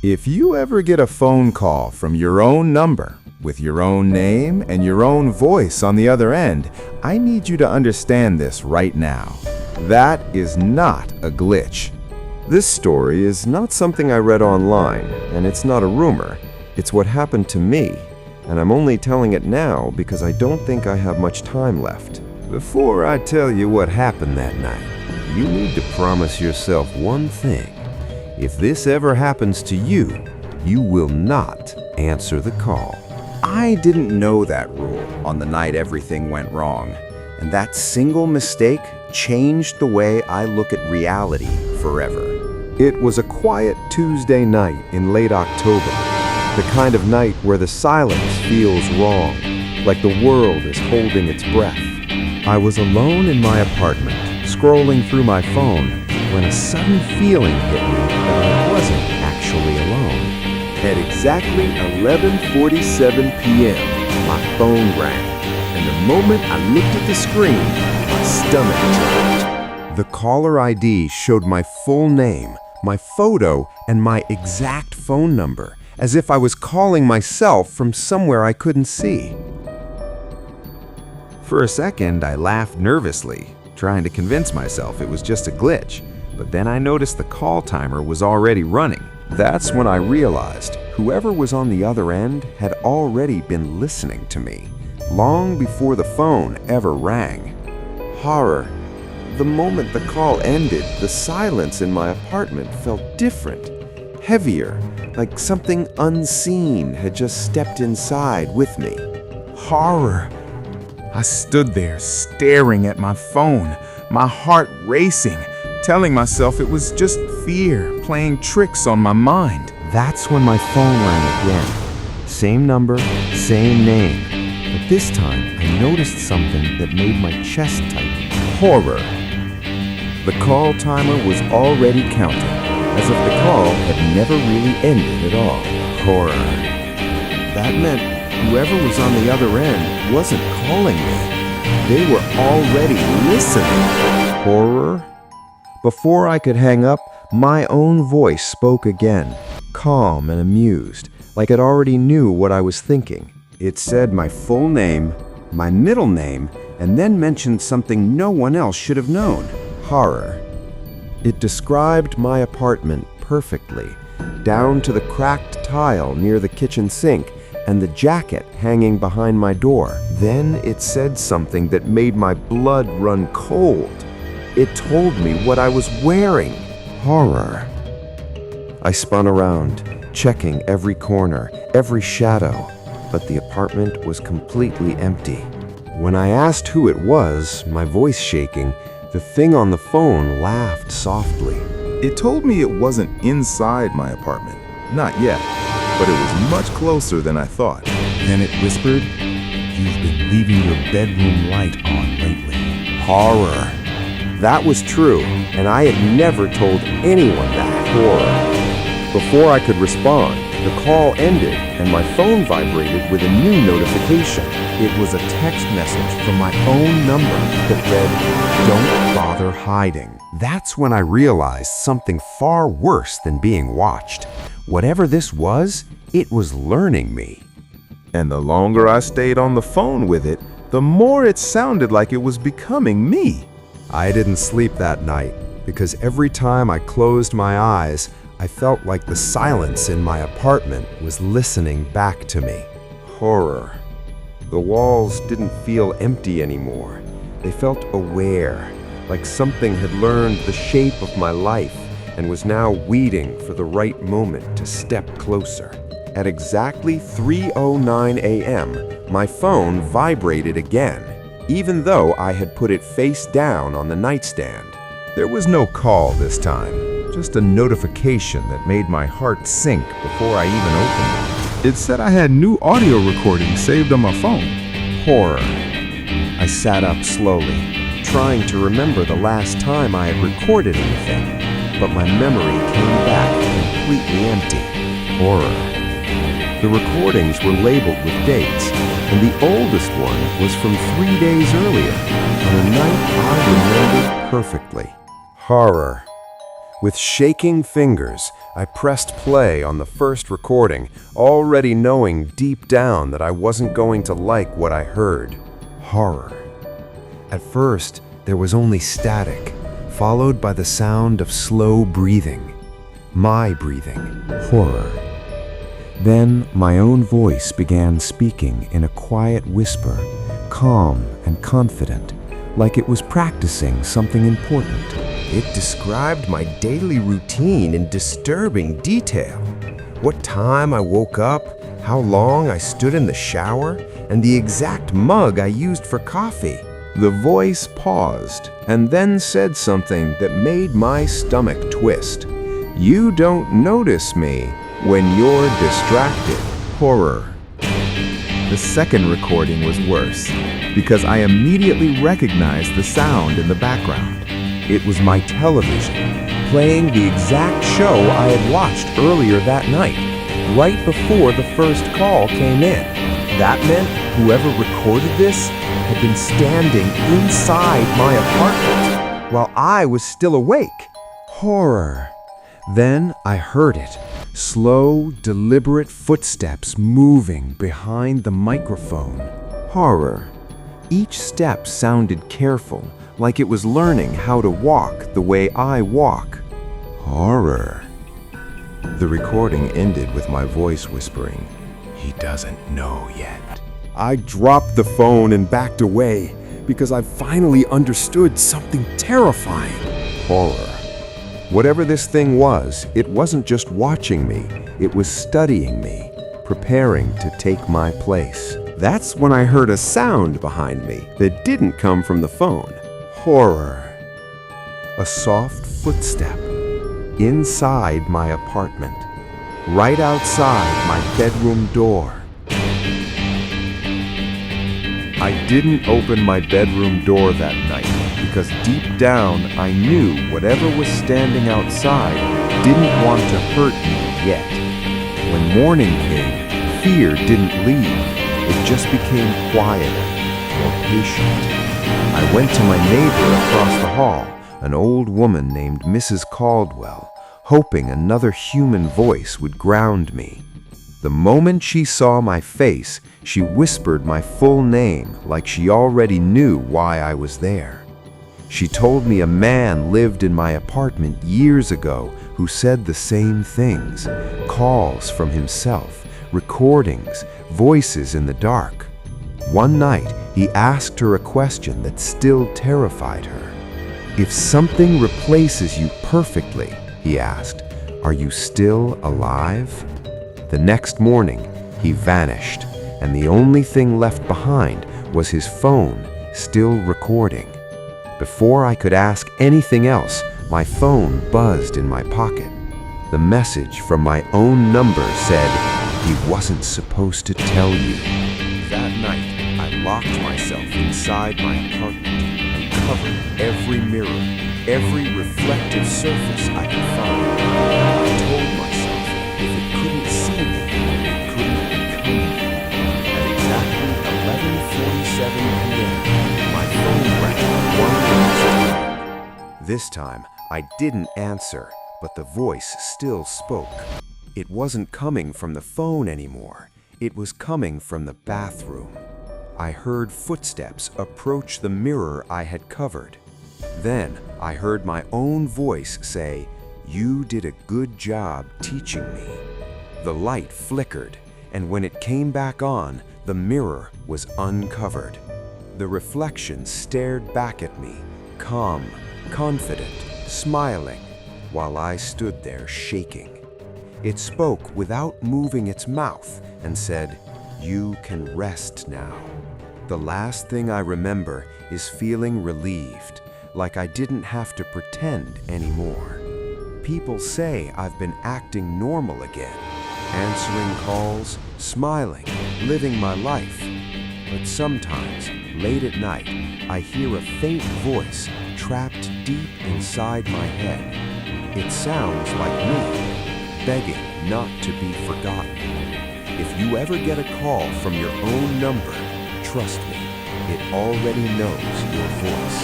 If you ever get a phone call from your own number with your own name and your own voice on the other end, I need you to understand this right now. That is not a glitch. This story is not something I read online, and it's not a rumor. It's what happened to me, and I'm only telling it now because I don't think I have much time left. Before I tell you what happened that night, you need to promise yourself one thing. If this ever happens to you, you will not answer the call. I didn't know that rule on the night everything went wrong, and that single mistake changed the way I look at reality forever. It was a quiet Tuesday night in late October, the kind of night where the silence feels wrong, like the world is holding its breath. I was alone in my apartment, scrolling through my phone, when a sudden feeling hit me that I wasn't actually alone. At exactly 11:47 p.m., my phone rang, and the moment I looked at the screen, my stomach dropped. The caller ID showed my full name, my photo, and my exact phone number, as if I was calling myself from somewhere I couldn't see. For a second, I laughed nervously, trying to convince myself it was just a glitch. But then I noticed the call timer was already running. That's when I realized whoever was on the other end had already been listening to me, long before the phone ever rang. Horror. The moment the call ended, the silence in my apartment felt different, heavier, like something unseen had just stepped inside with me. Horror. I stood there staring at my phone, my heart racing, telling myself it was just fear playing tricks on my mind. That's when my phone rang again. Same number, same name. But this time, I noticed something that made my chest tighten. Horror. The call timer was already counting, as if the call had never really ended at all. Horror. That meant whoever was on the other end wasn't calling me. They were already listening. Horror? Before I could hang up, my own voice spoke again, calm and amused, like it already knew what I was thinking. It said my full name, my middle name, and then mentioned something no one else should have known. Horror. It described my apartment perfectly, down to the cracked tile near the kitchen sink and the jacket hanging behind my door. Then it said something that made my blood run cold. It told me what I was wearing. Horror. I spun around, checking every corner, every shadow, but the apartment was completely empty. When I asked who it was, my voice shaking, the thing on the phone laughed softly. It told me it wasn't inside my apartment. Not yet, but it was much closer than I thought. Then it whispered, "You've been leaving your bedroom light on lately." Horror. That was true, and I had never told anyone that. Horror. Before I could respond, the call ended and my phone vibrated with a new notification. It was a text message from my own number that read, "Don't bother hiding." That's when I realized something far worse than being watched. Whatever this was, it was learning me. And the longer I stayed on the phone with it, the more it sounded like it was becoming me. I didn't sleep that night because every time I closed my eyes, I felt like the silence in my apartment was listening back to me. Horror. The walls didn't feel empty anymore. They felt aware, like something had learned the shape of my life and was now waiting for the right moment to step closer. At exactly 3:09 a.m., my phone vibrated again, even though I had put it face down on the nightstand. There was no call this time, just a notification that made my heart sink before I even opened it. It said I had new audio recordings saved on my phone. Horror. I sat up slowly, trying to remember the last time I had recorded anything, but my memory came back completely empty. Horror. The recordings were labeled with dates, and the oldest one was from 3 days earlier, on a night I remembered perfectly. Horror. With shaking fingers, I pressed play on the first recording, already knowing deep down that I wasn't going to like what I heard. Horror. At first, there was only static, followed by the sound of slow breathing. My breathing. Horror. Then my own voice began speaking in a quiet whisper, calm and confident, like it was practicing something important. It described my daily routine in disturbing detail. What time I woke up, how long I stood in the shower, and the exact mug I used for coffee. The voice paused and then said something that made my stomach twist. You don't notice me when you're distracted. Horror. The second recording was worse because I immediately recognized the sound in the background. It was my television, playing the exact show I had watched earlier that night, right before the first call came in. That meant whoever recorded this had been standing inside my apartment while I was still awake. Horror. Then I heard it. Slow, deliberate footsteps moving behind the microphone. Horror. Each step sounded careful, like it was learning how to walk the way I walk. Horror. The recording ended with my voice whispering, "He doesn't know yet." I dropped the phone and backed away because I finally understood something terrifying. Horror. Whatever this thing was, it wasn't just watching me, it was studying me, preparing to take my place. That's when I heard a sound behind me that didn't come from the phone. Horror. A soft footstep inside my apartment, right outside my bedroom door. I didn't open my bedroom door that night because deep down I knew whatever was standing outside didn't want to hurt me yet. When morning came, fear didn't leave. It just became quieter, more patient. I went to my neighbor across the hall, an old woman named Mrs. Caldwell, hoping another human voice would ground me. The moment she saw my face, she whispered my full name like she already knew why I was there. She told me a man lived in my apartment years ago who said the same things, calls from himself, recordings, voices in the dark. One night, he asked her a question that still terrified her. If something replaces you perfectly, he asked, are you still alive? The next morning, he vanished, and the only thing left behind was his phone, still recording. Before I could ask anything else, my phone buzzed in my pocket. The message from my own number said, he wasn't supposed to tell you. That night, I locked myself inside my apartment and covered every mirror, every reflective surface I could find. I told myself if it couldn't see me, it couldn't become me. At exactly 11:47 p.m., my phone rang one last time. This time, I didn't answer, but the voice still spoke. It wasn't coming from the phone anymore. It was coming from the bathroom. I heard footsteps approach the mirror I had covered. Then I heard my own voice say, "You did a good job teaching me." The light flickered, and when it came back on, the mirror was uncovered. The reflection stared back at me, calm, confident, smiling, while I stood there shaking. It spoke without moving its mouth and said, "You can rest now." The last thing I remember is feeling relieved, like I didn't have to pretend anymore. People say I've been acting normal again, answering calls, smiling, living my life. But sometimes, late at night, I hear a faint voice trapped deep inside my head. It sounds like me, begging not to be forgotten. If you ever get a call from your own number, trust me, it already knows your voice.